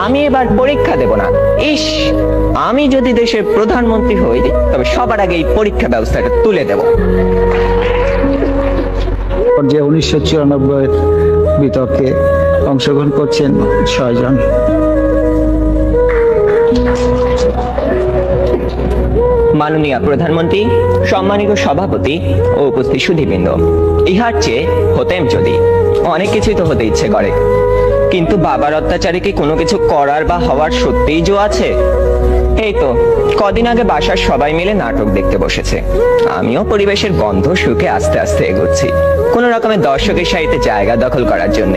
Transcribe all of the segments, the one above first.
আমি এবার পরীক্ষা দেব না। ইস, আমি যদি দেশের প্রধানমন্ত্রী হই তবে সবার আগে এই পরীক্ষা ব্যবস্থাটা তুলে দেব। যে 1994 বিতর্কে অংশগ্রহণ করছেন 6 জন। মাননীয় প্রধানমন্ত্রী, সম্মানিত সভাপতি ও উপস্থিত সুধীবৃন্দ, ইহার চেয়ে হতেম যদি অনেক কিছুই তো হতে ইচ্ছে করে, কিন্তু বাবার অত্যাচারে কি কোনো কিছু করার বা হওয়ার সত্যিই জো আছে? এই তো কদিন আগে বাসার সবাই মিলে নাটক দেখতে বসেছে, আমিও পরিবেশের গন্ধ শুকে আস্তে আস্তে এগোচ্ছি কোন রকমের দর্শকের সারিতে জায়গা দখল করার জন্য।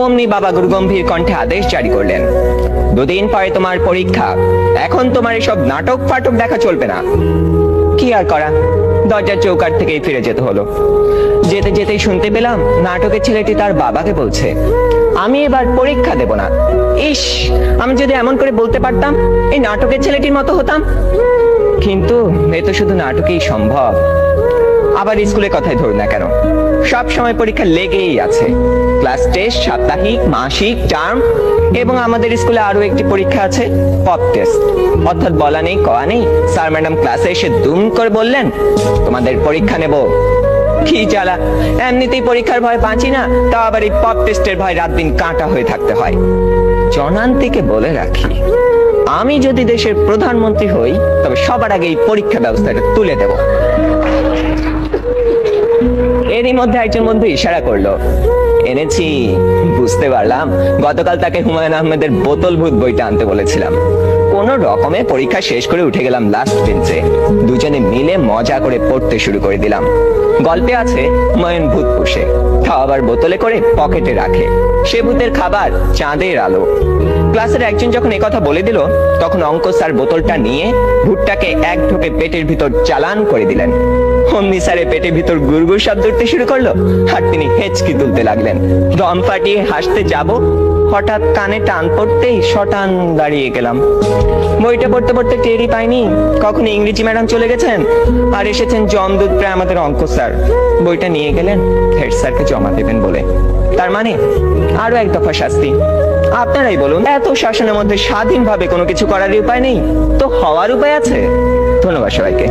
অমনি বাবা গুরুগম্ভীর কণ্ঠে আদেশ জারি করলেন, 2 দিন পরে তোমার পরীক্ষা, এখন তোমার এসব নাটক ফাটক দেখা চলবে না। কি আর করা, দরজার চৌকাঠ থেকেই ফিরে যেতে হলো। যেতে যেতেই শুনতে পেলাম নাটকের ছেলেটি তার বাবাকে বলছে, আমি এবার পরীক্ষা দেব না। ইস, আমি যদি এমন করে বলতে পারতাম, এই নাটকের ছেলেটির মতো হতাম। কিন্তু এ তো শুধু নাটকেই সম্ভব। আবার স্কুলের কথাই ধরুন না কেন, সব সময় পরীক্ষা লেগেই আছে। ক্লাস টেস্ট, সাপ্তাহিক, মাসিক, টার্ম, এবং আমাদের স্কুলে আরো একটি পরীক্ষা আছে, পপ টেস্ট। অর্থাৎ বলা নেই কওয়া নেই, স্যার ম্যাডাম ক্লাসে এসে দুম করে বললেন, তোমাদের পরীক্ষা নেব। কি জ্বালা, এমনিতেই পরীক্ষার ভয় বাঁচি না, তাও আবার এই পপ টেস্টের ভয় রাত দিন কাঁটা হয়ে থাকতে হয়। জনান্তিকে বলে রাখি, আমি যদি দেশের প্রধানমন্ত্রী হই তবে সবার আগে এই পরীক্ষা ব্যবস্থাটা তুলে দেব। এরই মধ্যে একজন বন্ধু ইশারা করলো, এনেছি। বুঝতে পারলাম গতকাল তাকে হুমায়ুন আহমেদের বোতল ভূত বইটা আনতে বলেছিলাম। কোন রকমে পরীক্ষা শেষ করে উঠে গেলাম লাস্ট বেঞ্চে, দুজনে মিলে মজা করে পড়তে শুরু করে দিলাম। গল্পে আছে হুমায়ুন ভূত পোষে, তাও আবার বোতলে করে পকেটে রাখে, সে ভূতের খাবার চাঁদের আলো। ক্লাসের একজন যখন একথা বলে দিল, তখন অঙ্ক স্যার বোতলটা নিয়ে ভূতটাকে এক ঢোকে পেটের ভিতর চালান করে দিলেন। অমনি স্যারের পেটের ভিতর গুড়গুড় শব্দ উঠতে শুরু করলো, আর তিনি হেঁচকি তুলতে লাগলেন। দম ফাটিয়ে হাসতে যাব, হঠাৎ কানে টান পড়তেই শটান দাঁড়িয়ে গেলাম। বইটা পড়তে পড়তে টেরই পাইনি কখন ইংরেজি ম্যাডাম চলে গেছেন আর এসেছেন জমদূত প্রায় আমাদের অঙ্ক স্যার। বইটা নিয়ে গেলেন হেড স্যারকে জমা দেবেন বলে। তার মানে আরো এক দফা শাস্তি। আপনারাই বলুন, এত শাসনের মধ্যে স্বাধীনভাবে কোনো কিছু করার উপায় নেই তো হওয়ার উপায় আছে? ধন্যবাদ সবাইকে।